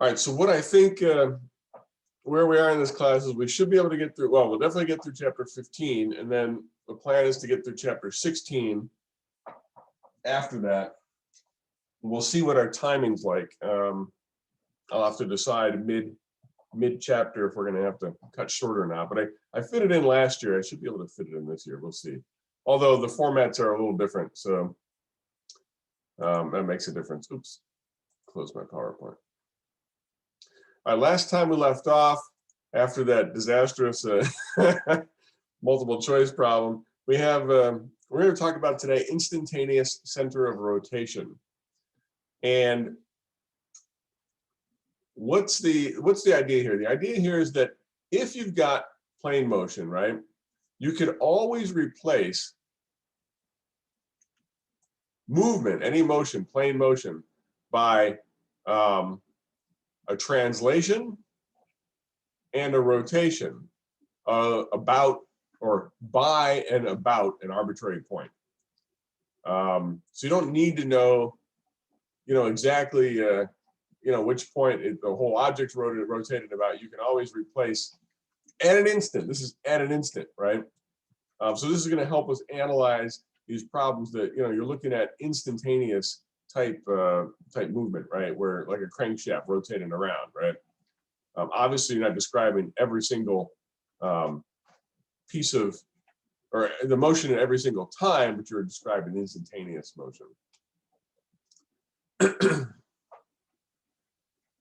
All right, so what I think where we are in this class is we should be able to get through, well, we'll definitely get through chapter 15, and then the plan is to get through chapter 16 after that. We'll see what our timing's like. I'll have to decide mid chapter if we're going to have to cut short or not, but I fit it in last year. I should be able to fit it in this year. We'll see. Although the formats are a little different, so that makes a difference. Oops, close my PowerPoint. All right, last time we left off, after that disastrous multiple choice problem, we have we're going to talk about today instantaneous center of rotation. And what's the idea here? The idea here is that if you've got plane motion, right, you could always replace movement, any motion, plane motion, by a translation and a rotation about or by and about an arbitrary point. So you don't need to know, exactly, which point the whole object's rotated about. You can always replace at an instant. This is at an instant, right? So this is going to help us analyze these problems that you're looking at instantaneous type movement, right? Where like a crankshaft rotating around, right? Obviously, you're not describing every single piece of, or the motion at every single time, but you're describing instantaneous motion.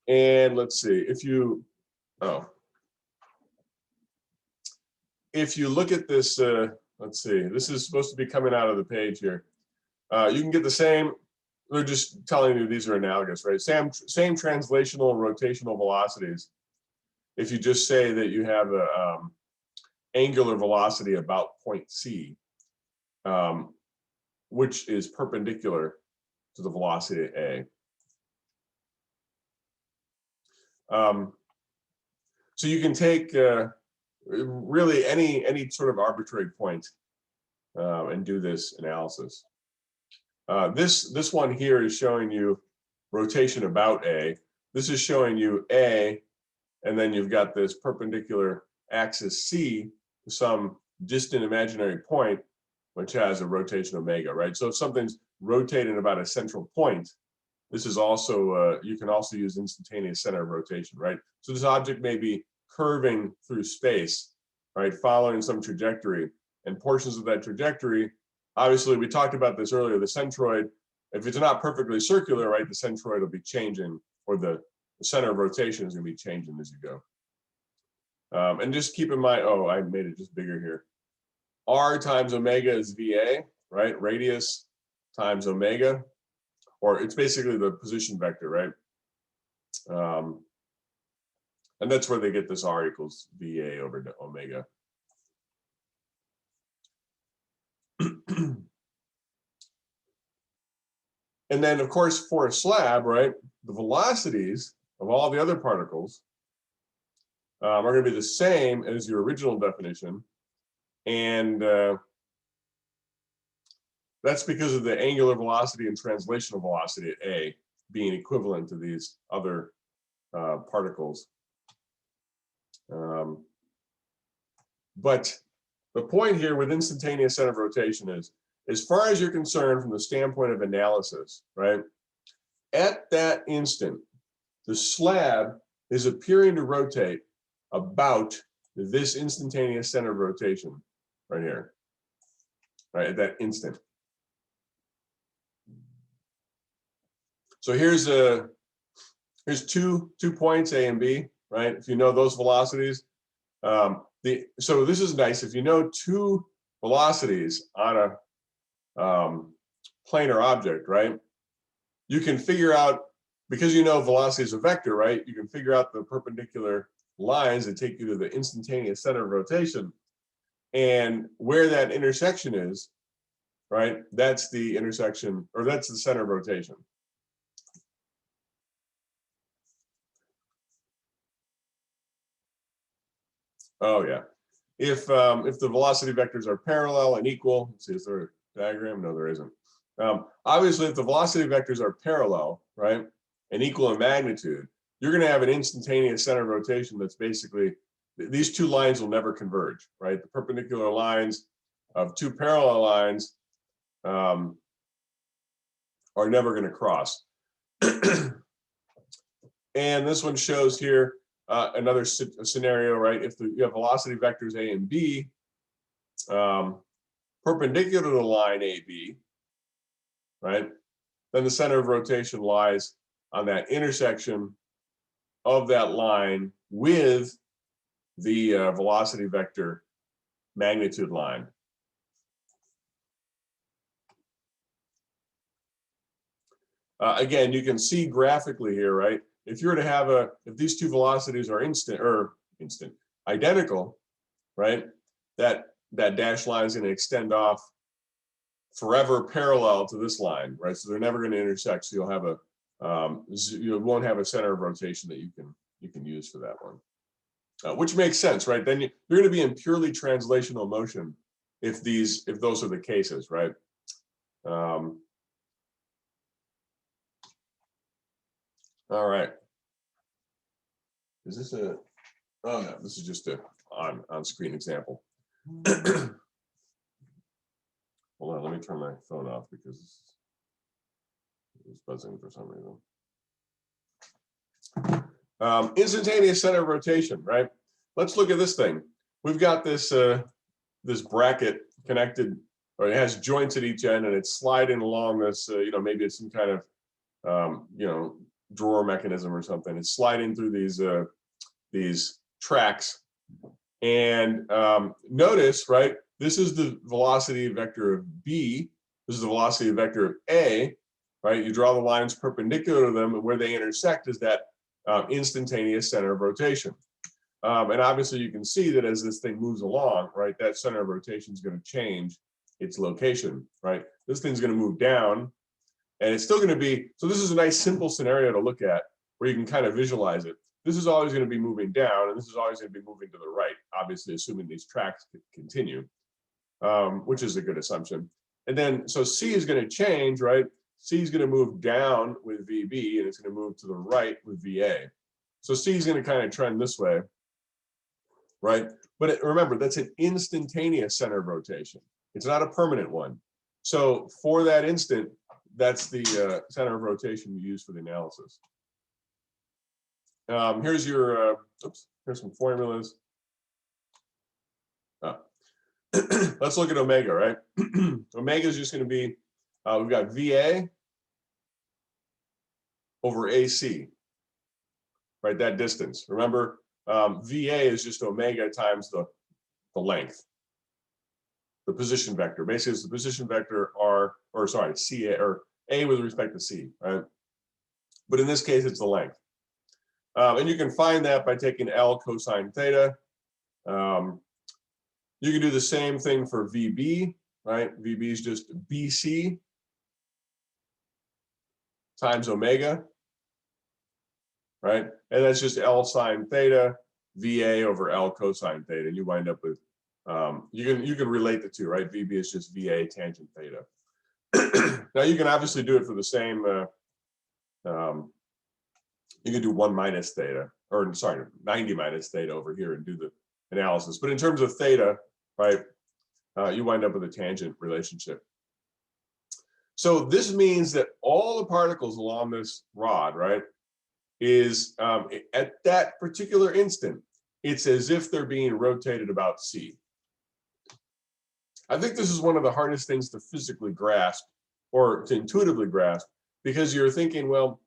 And let's see, if you look at this, let's see, this is supposed to be coming out of the page here. You can get the same, they're just telling you these are analogous, right? Same translational and rotational velocities. If you just say that you have a angular velocity about point C, which is perpendicular to the velocity at A. So you can take really any sort of arbitrary point and do this analysis. This one here is showing you rotation about A. This is showing you A, and then you've got this perpendicular axis C to some distant imaginary point, which has a rotation omega, right? So if something's rotating about a central point, this is also, you can also use instantaneous center of rotation, right? So this object may be curving through space, right, following some trajectory, and portions of that trajectory, obviously we talked about this earlier, the centroid, if it's not perfectly circular, right, the centroid will be changing, or the center of rotation is going to be changing as you go. And just keep in mind, oh, I made it just bigger here. R times omega is VA, right? Radius times omega, or it's basically the position vector, right? And that's where they get this R equals VA over omega. And then, of course, for a slab, right, the velocities of all the other particles are going to be the same as your original definition. And that's because of the angular velocity and translational velocity at A being equivalent to these other particles. But the point here with instantaneous center of rotation is, as far as you're concerned from the standpoint of analysis, right, at that instant, the slab is appearing to rotate about this instantaneous center of rotation right here, right, at that instant. So here's two points, A and B, right? If you know those velocities, so this is nice. If you know two velocities on a planar object, right, you can figure out, because you know velocity is a vector, right, you can figure out the perpendicular lines that take you to the instantaneous center of rotation, and where that intersection is, right, that's the intersection, or that's the center of rotation. Oh yeah, if the velocity vectors are parallel and equal, let's see, is there a diagram? No, there isn't. Obviously, if the velocity vectors are parallel, right, and equal in magnitude, you're going to have an instantaneous center of rotation that's basically, these two lines will never converge, right? The perpendicular lines of two parallel lines are never going to cross. And this one shows here another scenario, right? If you have velocity vectors A and B, perpendicular to the line AB, right? Then the center of rotation lies on that intersection of that line with the velocity vector magnitude line. Again, you can see graphically here, right? If you were to have if these two velocities are identical, right? That dashed line is going to extend off forever parallel to this line, right? So they're never going to intersect. So you'll have you won't have a center of rotation that you can use for that one, which makes sense, right? Then you're going to be in purely translational motion if those are the cases, right? All right. Is this a? Oh no, this is just a on-screen example. Hold on, let me turn my phone off because it's buzzing for some reason. Instantaneous center of rotation, right? Let's look at this thing. We've got this this bracket connected, or it has joints at each end, and it's sliding along this. Maybe it's some kind of drawer mechanism or something. It's sliding through these tracks, and notice, right? This is the velocity vector of B. This is the velocity vector of A, right? You draw the lines perpendicular to them, and where they intersect is that instantaneous center of rotation. And obviously, you can see that as this thing moves along, right, that center of rotation is going to change its location, right? This thing's going to move down, and it's still going to be, so this is a nice simple scenario to look at where you can kind of visualize it. This is always going to be moving down, and this is always going to be moving to the right, obviously assuming these tracks continue, which is a good assumption. And then, so C is going to change, right? C is going to move down with VB, and it's going to move to the right with VA. So C is going to kind of trend this way, right? But remember, that's an instantaneous center of rotation. It's not a permanent one. So for that instant, that's the center of rotation you use for the analysis. Here's your, here's some formulas. Let's look at omega, right? Omega is just going to be, we've got VA over AC, right? That distance. Remember, VA is just omega times the length, the position vector. Basically, it's the position vector CA, or A with respect to C, right? But in this case, it's the length. And you can find that by taking L cosine theta. You can do the same thing for VB, right? VB is just BC times omega, right? And that's just L sine theta, VA over L cosine theta. And you wind up with, you can relate the two, right? VB is just VA tangent theta. Now you can obviously do it for the same, you can do 1 minus theta, or sorry, 90 minus theta over here and do the analysis. But in terms of theta, right, you wind up with a tangent relationship. So this means that all the particles along this rod, right, is at that particular instant, it's as if they're being rotated about C. I think this is one of the hardest things to physically grasp or to intuitively grasp, because you're thinking, well,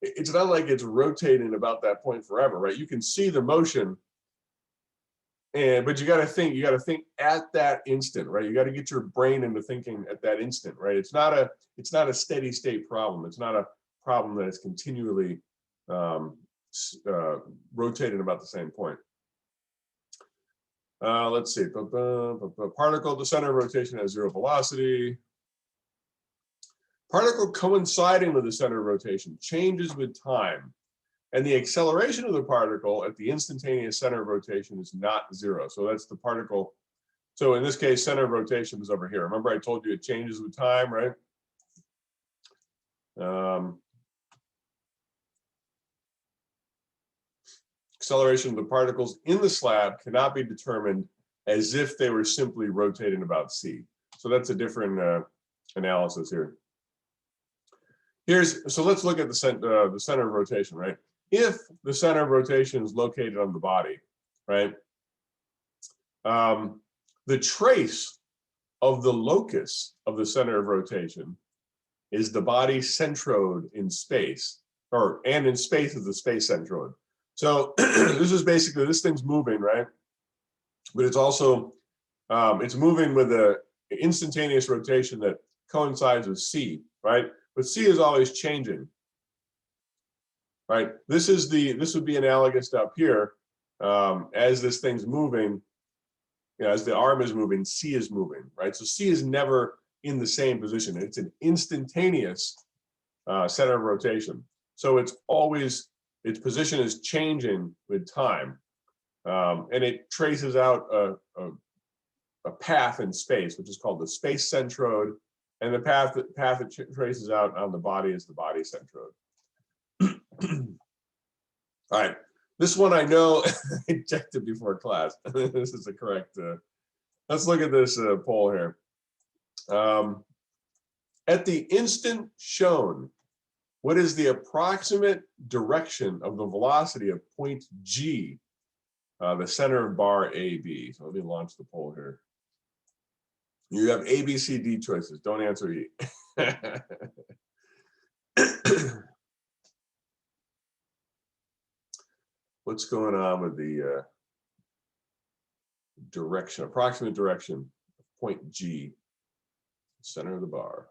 it's not like it's rotating about that point forever, right? You can see the motion, but you got to think at that instant, right? You got to get your brain into thinking at that instant, right? It's not a steady state problem. It's not a problem that is continually rotating about the same point. Let's see. Particle, the center of rotation has 0 velocity. Particle coinciding with the center of rotation changes with time, and the acceleration of the particle at the instantaneous center of rotation is not 0. So that's the particle. So in this case, center of rotation is over here. Remember I told you it changes with time, right? acceleration of the particles in the slab cannot be determined as if they were simply rotating about c. So that's a different analysis here. So let's look at the center of rotation, right? If the center of rotation is located on the body, right? The trace of the locus of the center of rotation is the body centroid in space, and in space is the space centroid. So this is basically, this thing's moving, right? But it's also, it's moving with an instantaneous rotation that coincides with c, right? But c is always changing, right? This would be analogous to up here. As this thing's moving, you know, as the arm is moving, c is moving, right? So c is never in the same position. It's an instantaneous center of rotation. So it's always, its position is changing with time. And it traces out a path in space, which is called the space centroid. And the path it traces out on the body is the body centroid. All right, this one I know I checked it before class. This is the correct. Let's look at this poll here. At the instant shown, what is the approximate direction of the velocity of point G, the center of bar AB? So let me launch the poll here. You have A, B, C, D choices. Don't answer E. What's going on with the direction, approximate direction of point G, center of the bar?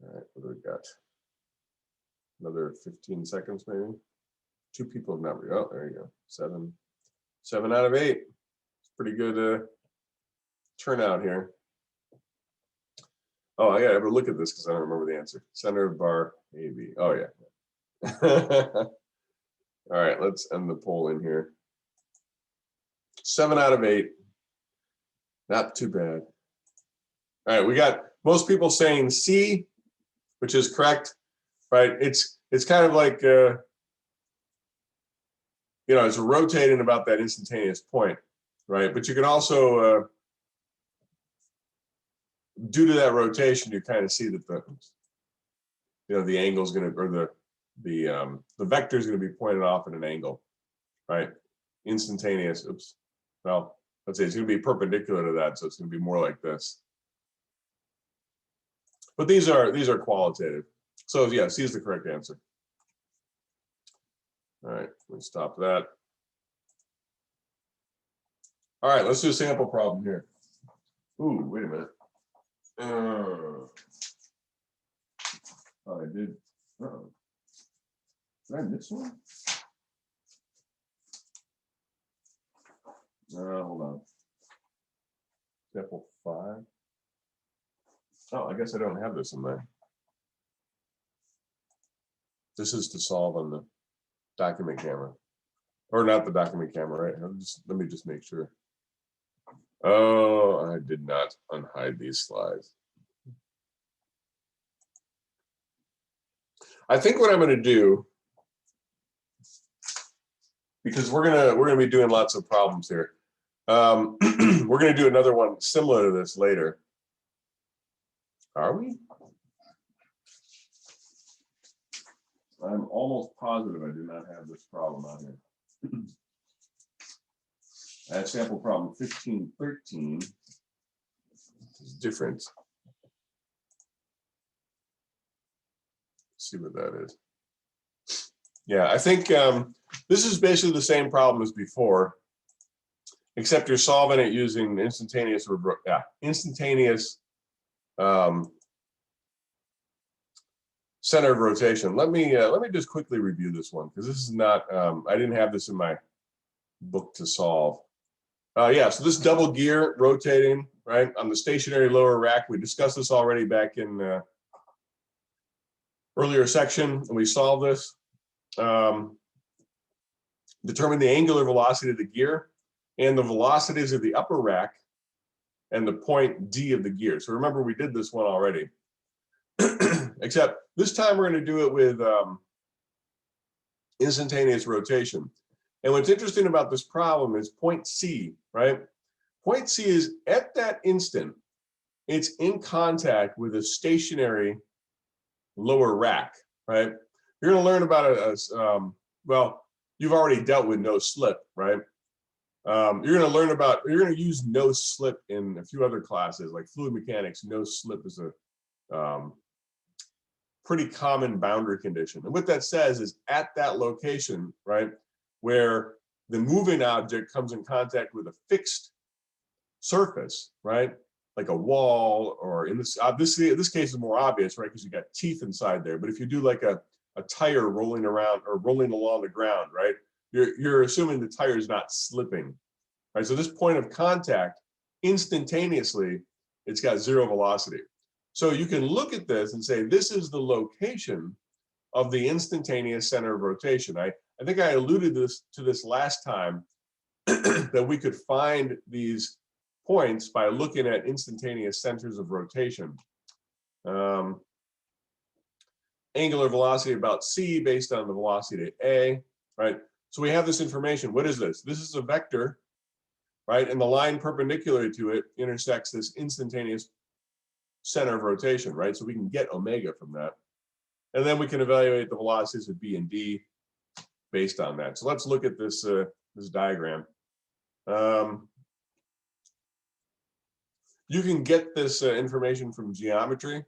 All right, what do we got? Another 15 seconds, maybe. 2 people have not. Oh, there you go. 7 out of 8. It's pretty good turnout here. Oh, I gotta have a look at this because I don't remember the answer. Center of bar AB. Oh yeah. All right, let's end the poll in here. 7 out of 8. Not too bad. All right, we got most people saying C, which is correct, right? It's kind of like you know, it's rotating about that instantaneous point, right? But you can also due to that rotation, you kind of see that the, you know, the angle is going to, or the vector is going to be pointed off at an angle, right? Instantaneous. Oops. Well, let's say it's going to be perpendicular to that, so it's going to be more like this. But these are qualitative. So yeah, C is the correct answer. All right, let's stop that. All right, let's do a sample problem here. Ooh, wait a minute. Oh, I did. Uh-oh. Did I miss one? Hold on. Sample 5. Oh, I guess I don't have this in there. This is to solve on the document camera, or not the document camera, right? Let me just make sure. Oh, I did not unhide these slides. I think what I'm going to do, because we're gonna be doing lots of problems here. We're going to do another one similar to this later. Are we? I'm almost positive I do not have this problem on here. I have sample problem 1513. It's different. Let's see what that is. Yeah, I think this is basically the same problem as before, except you're solving it using instantaneous center of rotation. Let me just quickly review this one because this is not. I didn't have this in my book to solve. Yeah, so this double gear rotating, right, on the stationary lower rack. We discussed this already back in earlier section, and we solved this. Determine the angular velocity of the gear and the velocities of the upper rack and the point D of the gear. So remember, we did this one already, except this time we're going to do it with instantaneous rotation. And what's interesting about this problem is point C, right? Point C is at that instant, it's in contact with a stationary lower rack, right? You're going to learn about well, you've already dealt with no slip, right? You're going to learn about, you're going to use no slip in a few other classes like fluid mechanics. No slip is a pretty common boundary condition. And what that says is at that location, right, where the moving object comes in contact with a fixed surface, right, like a wall, or in this case is more obvious, right, because you got teeth inside there. But if you do like a tire rolling around or rolling along the ground, right, you're assuming the tire is not slipping, right? So this point of contact, instantaneously, it's got zero velocity. So you can look at this and say, this is the location of the instantaneous center of rotation. I think I alluded to this last time, that we could find these points by looking at instantaneous centers of rotation. Angular velocity about C based on the velocity at A, right? So we have this information. What is this? This is a vector, right? And the line perpendicular to it intersects this instantaneous center of rotation, right? So we can get omega from that. And then we can evaluate the velocities of B and D based on that. So let's look at this, this diagram. You can get this information from geometry.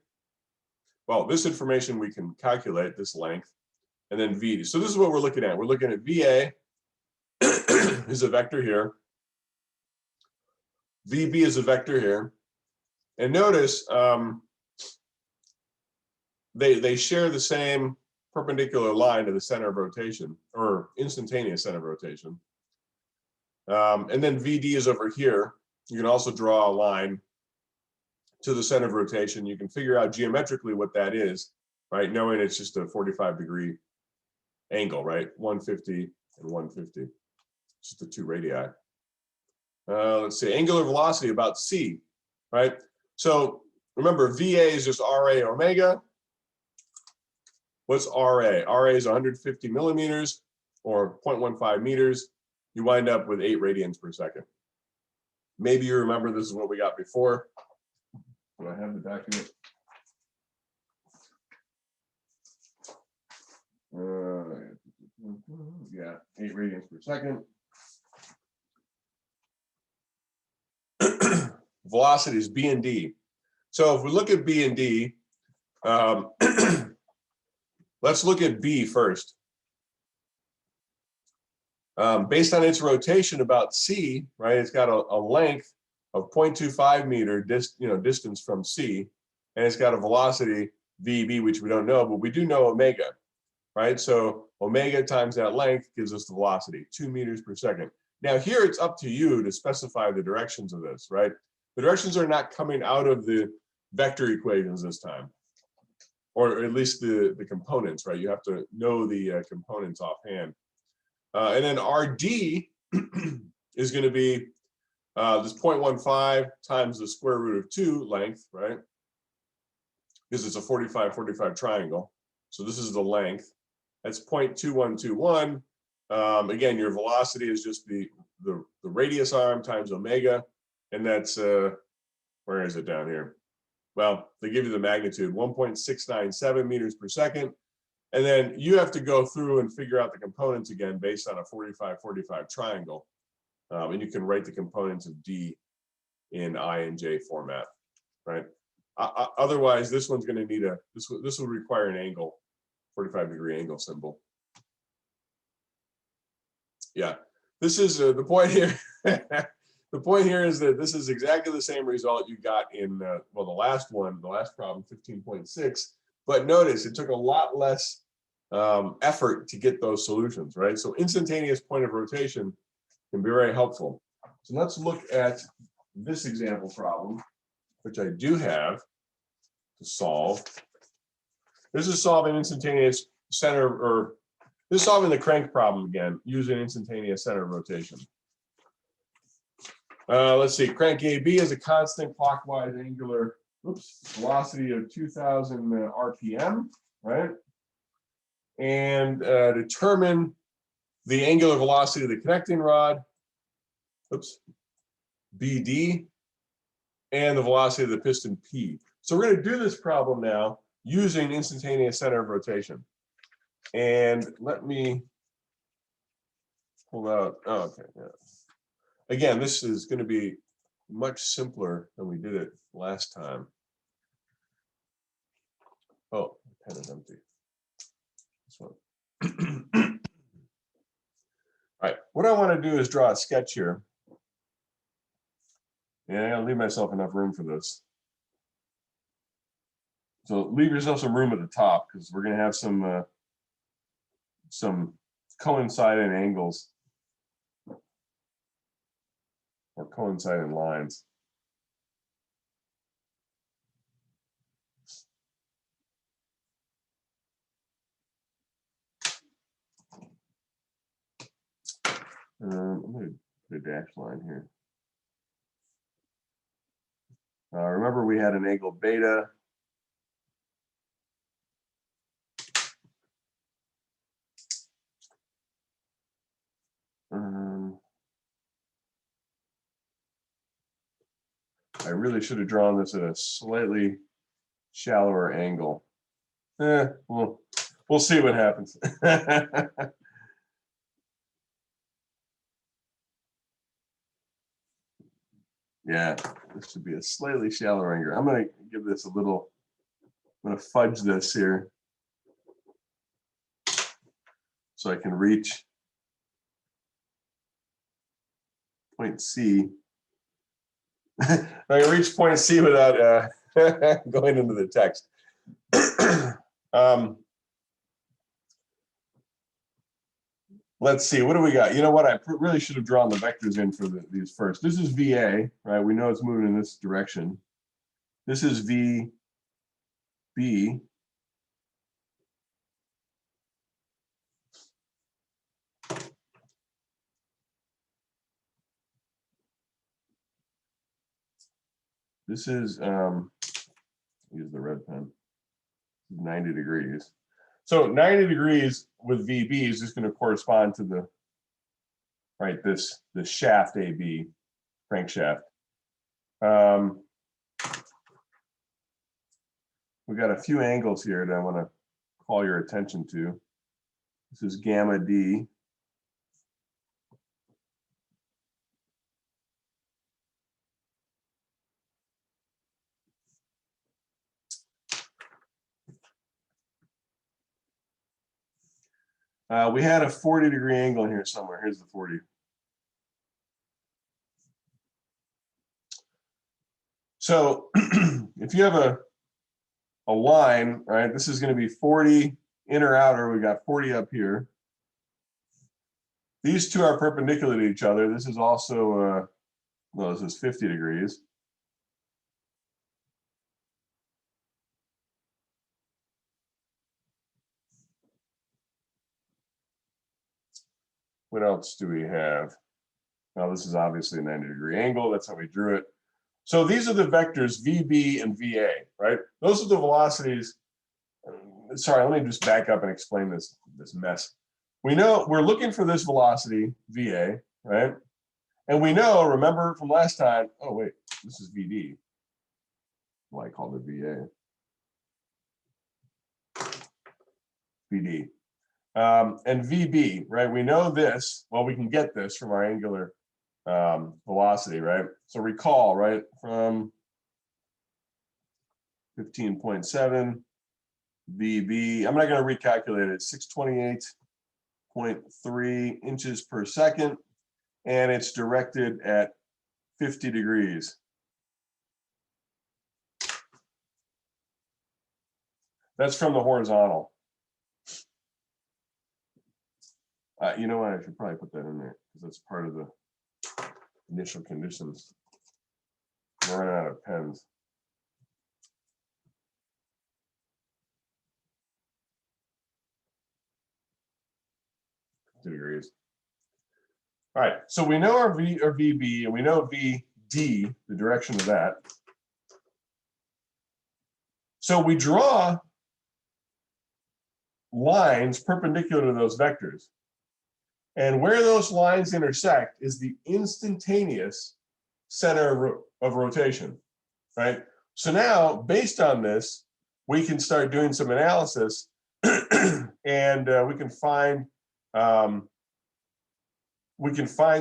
Well, this information we can calculate, this length, and then V. So this is what we're looking at. We're looking at VA is a vector here. VB is a vector here. And notice they share the same perpendicular line to the center of rotation, or instantaneous center of rotation. And then VD is over here. You can also draw a line to the center of rotation. You can figure out geometrically what that is, right? Knowing it's just a 45-degree angle, right? 150 and 150. Just the two radii. Let's see, angular velocity about C, right? So remember, VA is just RA omega. What's RA? RA is 150 millimeters, or 0.15 meters. You wind up with 8 radians per second. Maybe you remember this is what we got before. Do I have the document? Yeah, 8 radians per second. Velocity is B and D. So if we look at B and D, let's look at B first. Based on its rotation about C, right, it's got a length of 0.25 meter distance from C, and it's got a velocity VB, which we don't know, but we do know omega, right? So omega times that length gives us the velocity, 2 meters per second. Now here it's up to you to specify the directions of this, right? The directions are not coming out of the vector equations this time, or at least the components, right? You have to know the components offhand. And then RD is going to be this 0.15 times the square root of 2 length, right? Because it's a 45-45 triangle. So this is the length. That's 0.2121. Again, your velocity is just the radius arm times omega. And that's, where is it down here? Well, they give you the magnitude, 1.697 meters per second. And then you have to go through and figure out the components again based on a 45-45 triangle. And you can write the components of D in I and J format, right? Otherwise, this one's going to need this will require an angle, 45-degree angle symbol. Yeah, this is the point here. The point here is that this is exactly the same result you got in, well, the last problem, 15.6. But notice it took a lot less effort to get those solutions, right? So instantaneous point of rotation can be very helpful. So let's look at this example problem, which I do have to solve. This is solving instantaneous center, or this is solving the crank problem again, using instantaneous center rotation. Let's see, crank AB is a constant clockwise angular velocity of 2000 RPM, right? And determine the angular velocity of the connecting rod, BD, and the velocity of the piston P. So we're going to do this problem now using instantaneous center of rotation. And let me pull out, oh, okay, yeah. Again, this is going to be much simpler than we did it last time. Oh, pen is empty. This one. All right, what I want to do is draw a sketch here. And I'll leave myself enough room for this. So leave yourself some room at the top, because we're going to have some coinciding angles or coinciding lines. I'm going to put a dash line here. Remember, we had an angle beta. I really should have drawn this at a slightly shallower angle. We'll see what happens. Yeah, this should be a slightly shallower angle. I'm going to give this a little, I'm going to fudge this here so I can reach point C. I can reach point C without going into the text. Let's see, what do we got? You know what? I really should have drawn the vectors in for these first. This is VA, right? We know it's moving in this direction. This is VB. This is, use the red pen, 90 degrees. So 90 degrees with VB is just going to correspond to the, right, this shaft AB, crankshaft. We got a few angles here that I want to call your attention to. This is gamma D. We had a 40-degree angle in here somewhere. Here's the 40. So if you have a line, right, this is going to be 40 inner outer. We got 40 up here. These two are perpendicular to each other. This is also, well, this is 50 degrees. What else do we have? Now, this is obviously a 90-degree angle. That's how we drew it. So these are the vectors VB and VA, right? Those are the velocities. Sorry, let me just back up and explain this mess. We know we're looking for this velocity, VA, right? And we know, remember from last time, oh, wait, this is VD. Well, I called it VA. VD. And VB, right? We know this, well, we can get this from our angular velocity, right? So recall, right, from 15.7 VB, I'm not going to recalculate it, 628.3 inches per second, and it's directed at 50 degrees. That's from the horizontal. You know what? I should probably put that in there because that's part of the initial conditions. We're running out of pens. 2 degrees. All right, so we know our V or VB, and we know VD, the direction of that. So we draw lines perpendicular to those vectors. And where those lines intersect is the instantaneous center of rotation, right? So now, based on this, we can start doing some analysis and we can find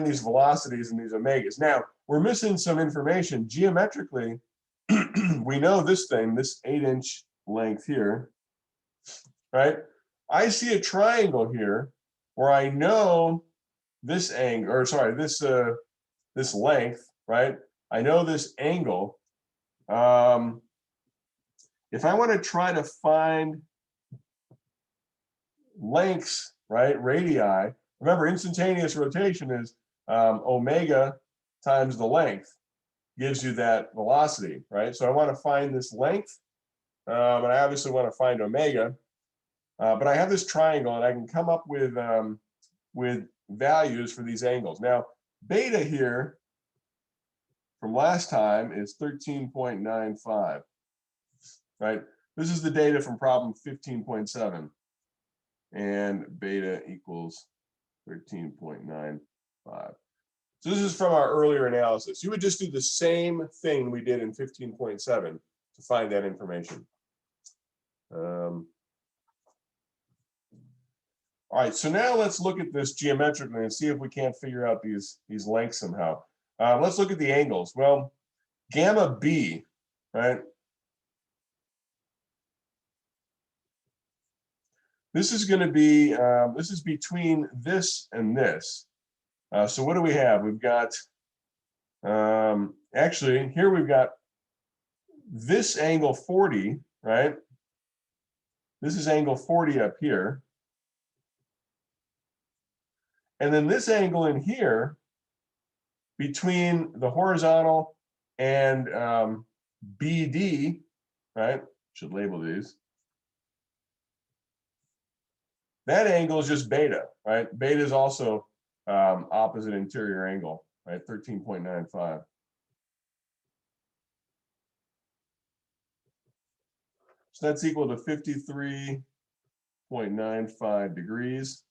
these velocities and these omegas. Now, we're missing some information. Geometrically, we know this thing, this 8-inch length here, right? I see a triangle here where I know this angle, or sorry, this length, right? I know this angle. If I want to try to find lengths, right, radii, remember instantaneous rotation is omega times the length gives you that velocity, right? So I want to find this length, and I obviously want to find omega, but I have this triangle and I can come up with values for these angles. Now, beta here from last time is 13.95, right? This is the data from problem 15.7, and beta equals 13.95. So this is from our earlier analysis. You would just do the same thing we did in 15.7 to find that information. All right, so now let's look at this geometrically and see if we can't figure out these lengths somehow. Let's look at the angles. Well, gamma B, right? This is going to be, this is between this and this. So what do we have? We've got, actually, here we've got this angle 40, right? This is angle 40 up here. And then this angle in here between the horizontal and BD, right? Should label these. That angle is just beta, right? Beta is also opposite interior angle, right? 13.95. So that's equal to 53.95 degrees.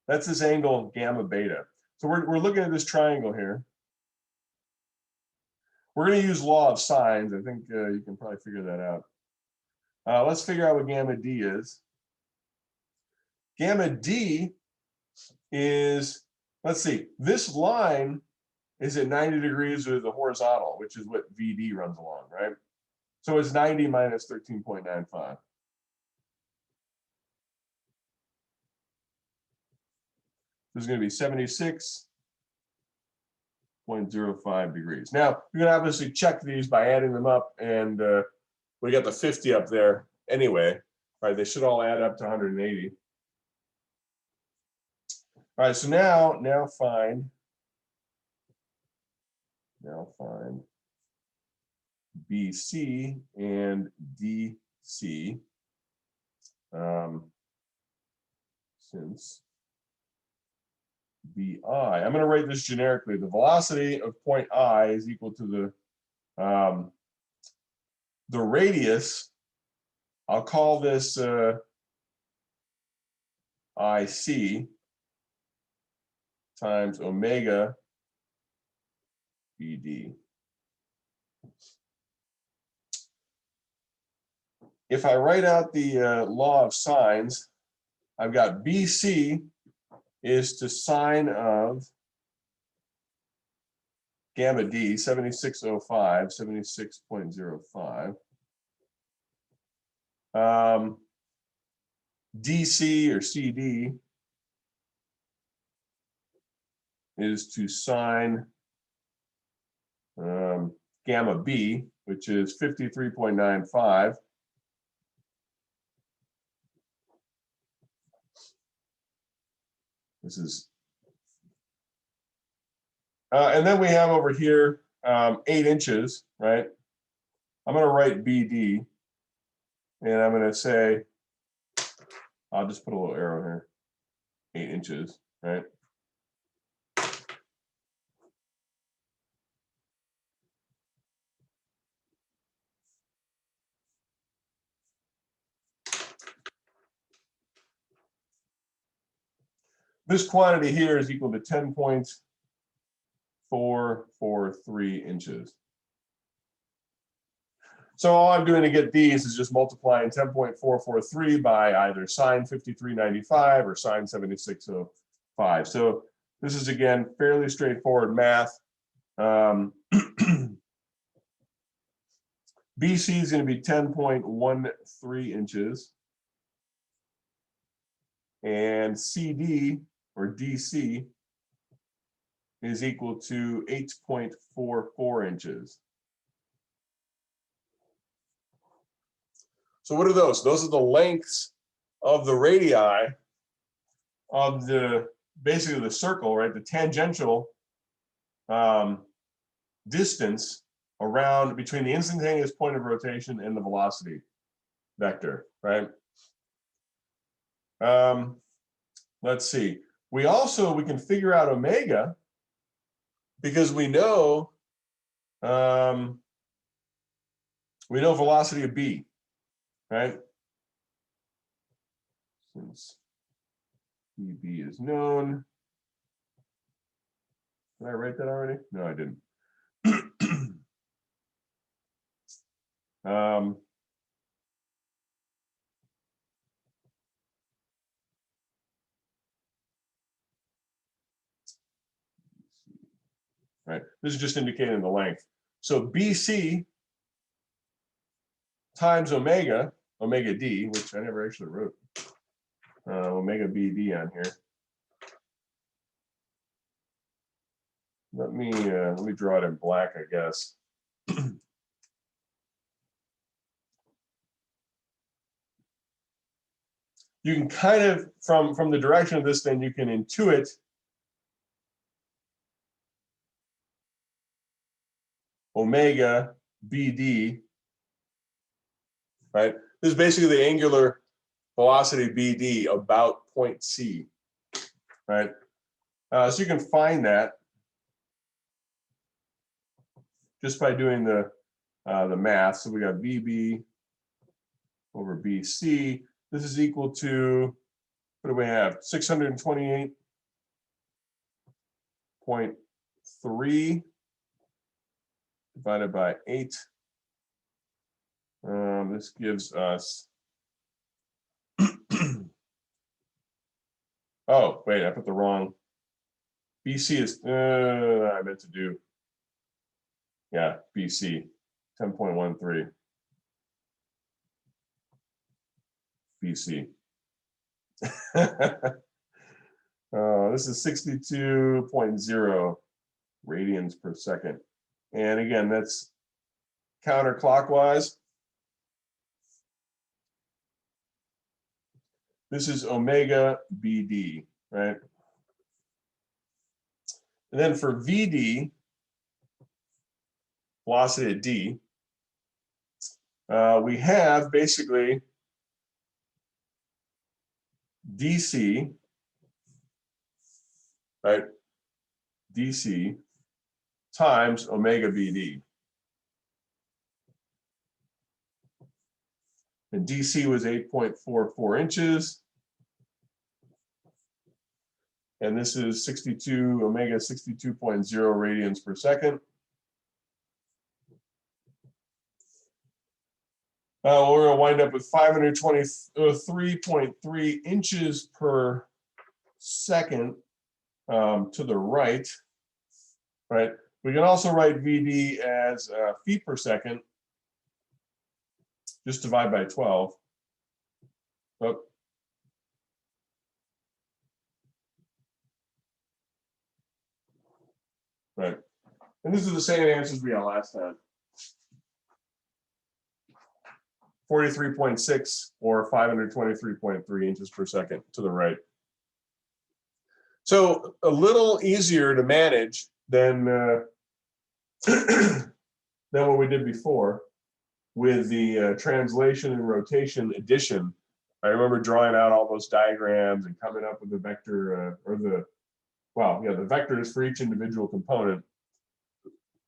That's this angle gamma beta. So we're looking at this triangle here. We're going to use law of sines. I think you can probably figure that out. Let's figure out what gamma D is. Gamma D is, let's see, this line is at 90 degrees with the horizontal, which is what VD runs along, right? So it's 90 minus 13.95. This is going to be 76.05 degrees. Now, you can obviously check these by adding them up, and we got the 50 up there anyway, right? They should all add up to 180. All right, so now find BC and DC, since BI, I'm going to write this generically. The velocity of point I is equal to the radius. I'll call this IC times omega BD. If I write out the law of sines, I've got BC is to sine of gamma D, 76.05, 76.05. DC or CD is to sine gamma B, which is 53.95. This is, and then we have over here 8 inches, right? I'm going to write BD, and I'm going to say, I'll just put a little arrow here, 8 inches, right? This quantity here is equal to 10.443 inches. So all I'm doing to get these is just multiplying 10.443 by either sine 5395 or sine 7605. So this is, again, fairly straightforward math. BC is going to be 10.13 inches. And CD, or DC, is equal to 8.44 inches. So what are those? Those are the lengths of the radii of the, basically the circle, right? The tangential distance around between the instantaneous point of rotation and the velocity vector, right? Let's see. We can figure out omega because we know velocity of B, right? Since EB is known. Did I write that already? No, I didn't. Right. This is just indicating the length. So BC times omega D, which I never actually wrote, omega BD on here. Let me draw it in black, I guess. You can kind of, from the direction of this thing, you can intuit omega BD, right? This is basically the angular velocity BD about point C, right? So you can find that just by doing the math. So we got VB over BC. This is equal to, what do we have? 628.3 divided by 8. This gives us, oh, wait, I put the wrong, BC is, I meant to do, yeah, BC, 10.13. BC. This is 62.0 radians per second. And again, that's counterclockwise. This is omega BD, right? And then for VD, velocity at D, we have basically DC, right? DC times omega BD. And DC was 8.44 inches. And this is 62, omega 62.0 radians per second. We're going to wind up with 523.3 inches per second to the right, right? We can also write VD as feet per second. Just divide by 12. Oh. Right. And this is the same answers we got last time. 43.6 or 523.3 inches per second to the right. So a little easier to manage than than what we did before with the translation and rotation addition. I remember drawing out all those diagrams and coming up with the vector the vectors for each individual component.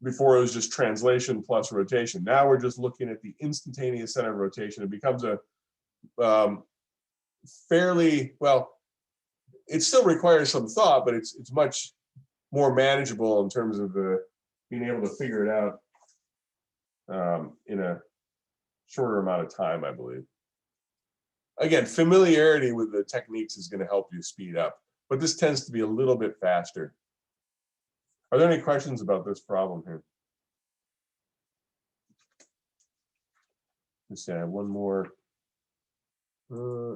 Before it was just translation plus rotation. Now we're just looking at the instantaneous center of rotation. It becomes a fairly, well, it still requires some thought, but it's much more manageable in terms of being able to figure it out in a shorter amount of time, I believe. Again, familiarity with the techniques is going to help you speed up, but this tends to be a little bit faster. Are there any questions about this problem here? Let's see, I have one more.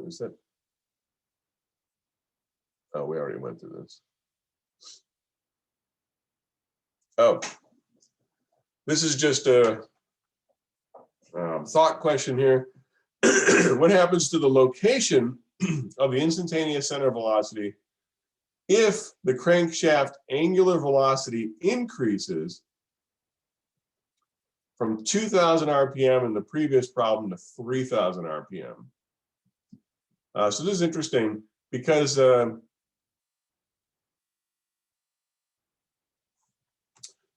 Is that? Oh, we already went through this. Oh, this is just a thought question here. What happens to the location of the instantaneous center of velocity if the crankshaft angular velocity increases from 2,000 RPM in the previous problem to 3,000 RPM? So this is interesting because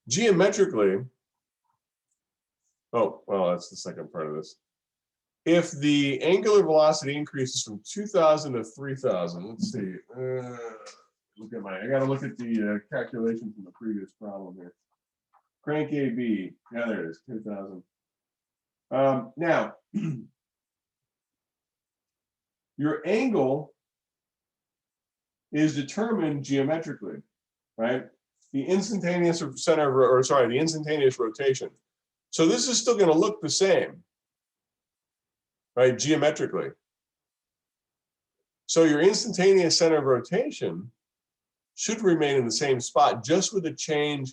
geometrically, oh, well, that's the second part of this. If the angular velocity increases from 2,000 to 3,000, let's see. I got to look at the calculation from the previous problem here. Crank AB, yeah, there it is, 2,000. Now, your angle is determined geometrically, right? The instantaneous center, or sorry, the instantaneous rotation. So this is still going to look the same, right, geometrically. So your instantaneous center of rotation should remain in the same spot, just with a change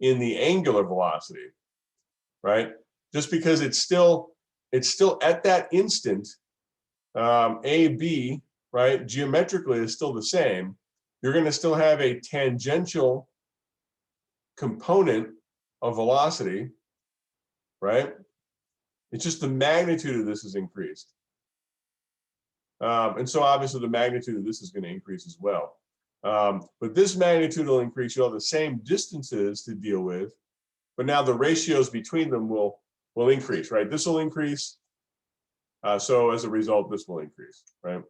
in the angular velocity, right? Just because it's still at that instant, AB, right, geometrically is still the same. You're going to still have a tangential component of velocity, right? It's just the magnitude of this is increased. And so obviously the magnitude of this is going to increase as well. But this magnitude will increase. You'll have the same distances to deal with, but now the ratios between them will increase, right? This will increase. So as a result, this will increase, right?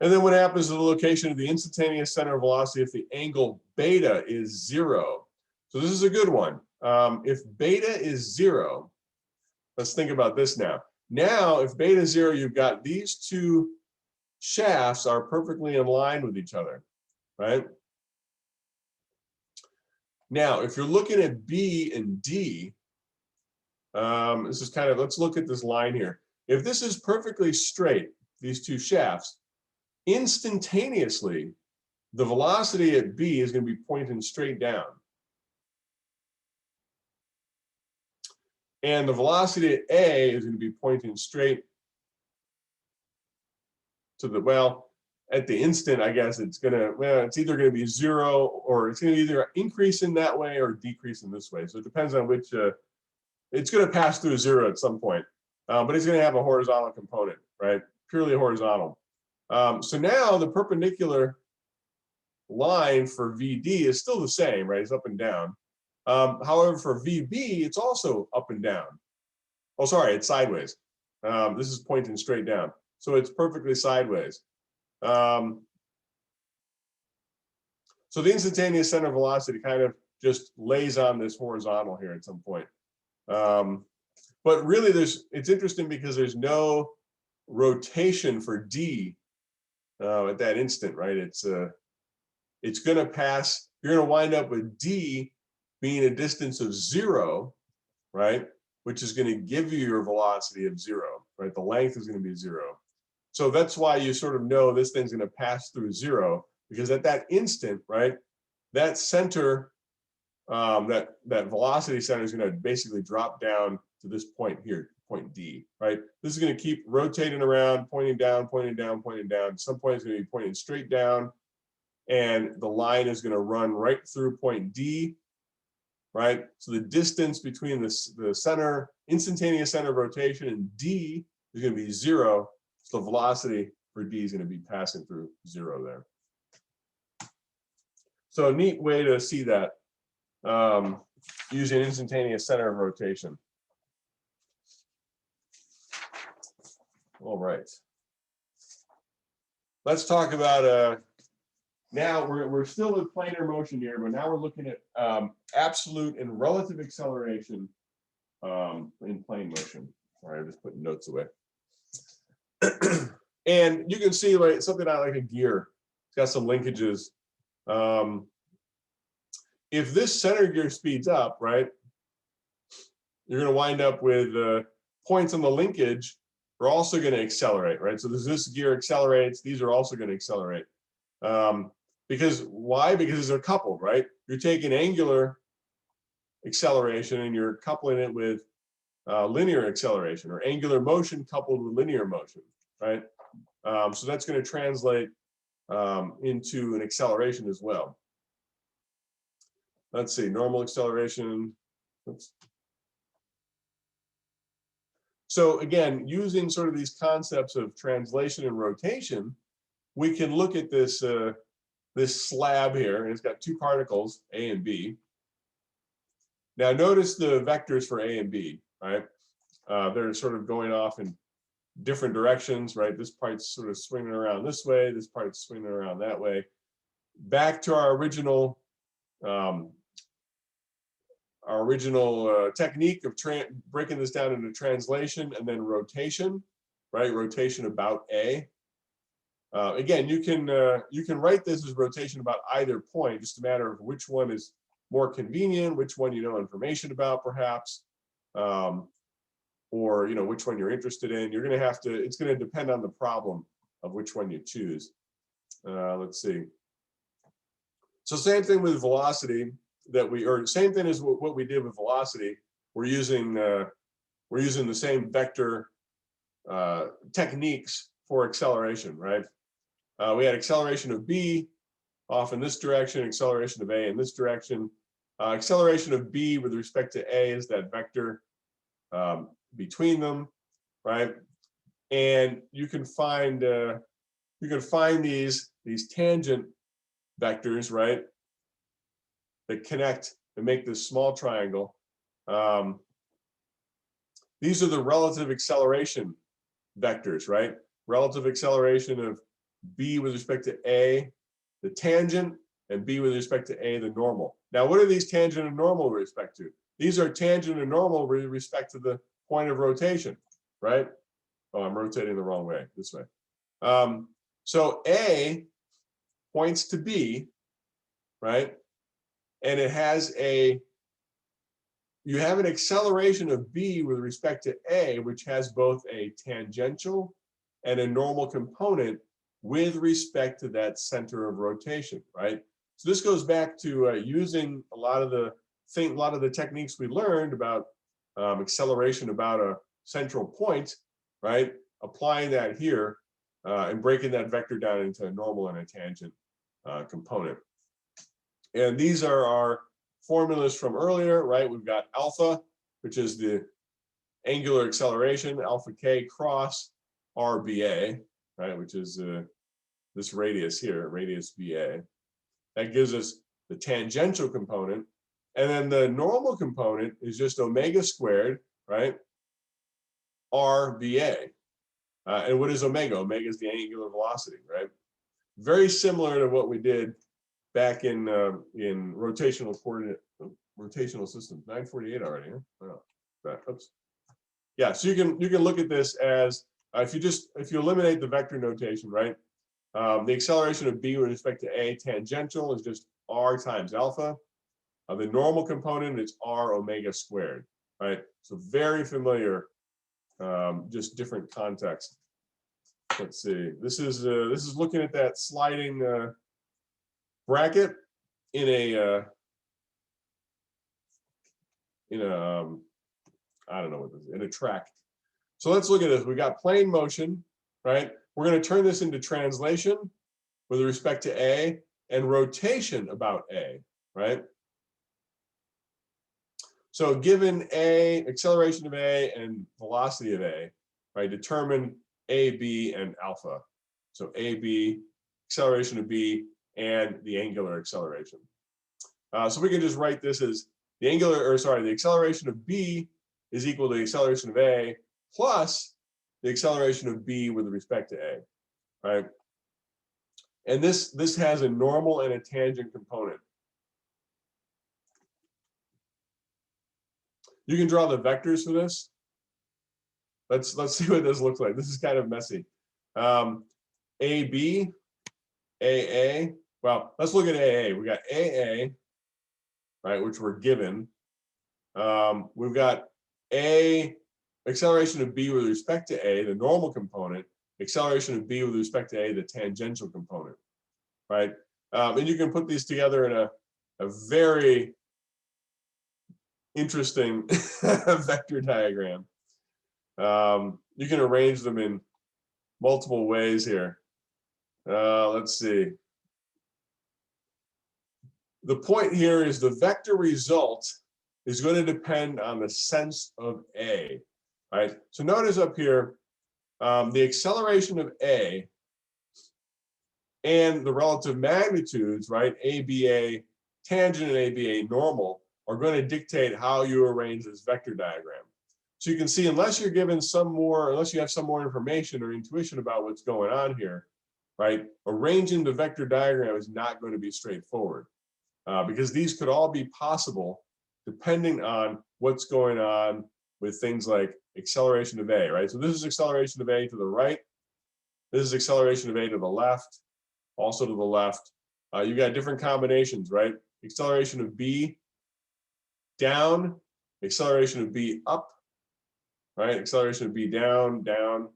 And then what happens to the location of the instantaneous center of velocity if the angle beta is 0? So this is a good one. If beta is 0, let's think about this now. Now, if beta is 0, you've got these two shafts are perfectly in line with each other, right? Now, if you're looking at B and D, this is kind of, let's look at this line here. If this is perfectly straight, these two shafts, instantaneously, the velocity at B is going to be pointing straight down. And the velocity at A is going to be pointing straight to the, well, at the instant, I guess it's going to, well, it's either going to be 0 or it's going to either increase in that way or decrease in this way. So it depends on which, it's going to pass through 0 at some point, but it's going to have a horizontal component, right? Purely horizontal. So now the perpendicular line for VD is still the same, right? It's up and down. However, for VB, it's also up and down. Oh, sorry, it's sideways. This is pointing straight down. So it's perfectly sideways. So the instantaneous center of velocity kind of just lays on this horizontal here at some point. But really, it's interesting because there's no rotation for D at that instant, right? It's going to pass. You're going to wind up with D being a distance of 0, right? Which is going to give you your velocity of 0, right? The length is going to be 0. So that's why you sort of know this thing's going to pass through 0, because at that instant, right, that center, that velocity center is going to basically drop down to this point here, point D, right? This is going to keep rotating around, pointing down, pointing down, pointing down. At some point, it's going to be pointing straight down, and the line is going to run right through point D, right? So the distance between the center, instantaneous center of rotation and D is going to be 0. So the velocity for D is going to be passing through 0 there. So a neat way to see that using instantaneous center of rotation. All right. Let's talk about now we're still in planar motion here, but now we're looking at absolute and relative acceleration in plane motion. All right, I'm just putting notes away. And you can see like something like a gear. It's got some linkages. If this center gear speeds up, right, you're going to wind up with points on the linkage are also going to accelerate, right? So this gear accelerates. These are also going to accelerate. Because why? Because they're coupled, right? You're taking angular acceleration and you're coupling it with linear acceleration, or angular motion coupled with linear motion, right? So that's going to translate into an acceleration as well. Let's see, normal acceleration. Oops. So again, using sort of these concepts of translation and rotation, we can look at this this slab here, and it's got two particles, A and B. Now notice the vectors for A and B, right? They're sort of going off in different directions, right? This part's sort of swinging around this way, this part's swinging around that way. Back to our original technique of breaking this down into translation and then rotation, right? Rotation about A. Again, you can write this as rotation about either point, just a matter of which one is more convenient, which one you know information about, perhaps, or which one you're interested in. You're going to have to. It's going to depend on the problem of which one you choose. Let's see. So same thing with velocity same thing as what we did with velocity. We're using the same vector techniques for acceleration, right? We had acceleration of B off in this direction, acceleration of A in this direction. Acceleration of B with respect to A is that vector between them, right? And you can find these tangent vectors, right, that connect and make this small triangle. These are the relative acceleration vectors, right? Relative acceleration of B with respect to A, the tangent, and B with respect to A, the normal. Now, what are these tangent and normal with respect to? These are tangent and normal with respect to the point of rotation, right? Oh, I'm rotating the wrong way, this way. So A points to B, right? And it has you have an acceleration of B with respect to A, which has both a tangential and a normal component with respect to that center of rotation, right? So this goes back to using a lot of the techniques we learned about acceleration about a central point, right? Applying that here and breaking that vector down into a normal and a tangent component. And these are our formulas from earlier, right? We've got alpha, which is the angular acceleration, alpha k cross RBA, right? Which is this radius here, radius BA. That gives us the tangential component. And then the normal component is just omega squared, right? RBA. And what is omega? Omega is the angular velocity, right? Very similar to what we did back in rotational systems. 948 already. Huh? Oh, oops. Yeah, so you can look at this as if you eliminate the vector notation, right? The acceleration of B with respect to A tangential is just R times alpha. The normal component is R omega squared, right? So very familiar, just different context. Let's see. This is looking at that sliding bracket in a I don't know what this is, in a track. So let's look at this. We got plane motion, right? We're going to turn this into translation with respect to A. and rotation about A, right? So given A, acceleration of A and velocity of A, right, determine A, B, and alpha. So A, B, acceleration of B, and the angular acceleration. So we can just write this as the acceleration of B is equal to the acceleration of A plus the acceleration of B with respect to A, right? And this has a normal and a tangent component. You can draw the vectors for this. Let's see what this looks like. This is kind of messy. AB, AA. Well, let's look at AA. We got AA, right, which we're given. We've got A, acceleration of B with respect to A, the normal component, acceleration of B with respect to A, the tangential component, right? And you can put these together in a very interesting vector diagram. You can arrange them in multiple ways here. Let's see. The point here is the vector result is going to depend on the sense of A, right? So notice up here, the acceleration of A and the relative magnitudes, right? ABA tangent and ABA normal are going to dictate how you arrange this vector diagram. So you can see, unless you're given unless you have some more information or intuition about what's going on here, right? Arranging the vector diagram is not going to be straightforward because these could all be possible depending on what's going on with things like acceleration of A, right? So this is acceleration of A to the right. This is acceleration of A to the left, also to the left. You got different combinations, right? Acceleration of B down, acceleration of B up, right? Acceleration of B down, down.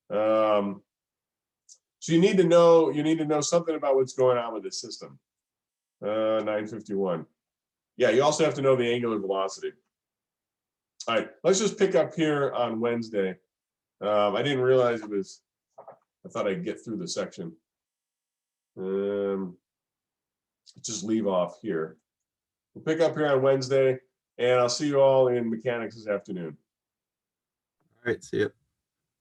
So you need to know something about what's going on with the system. 951. Yeah, you also have to know the angular velocity. All right, let's just pick up here on Wednesday. I didn't realize it was, I thought I'd get through the section. Just leave off here. We'll pick up here on Wednesday, and I'll see you all in mechanics this afternoon. All right, see you.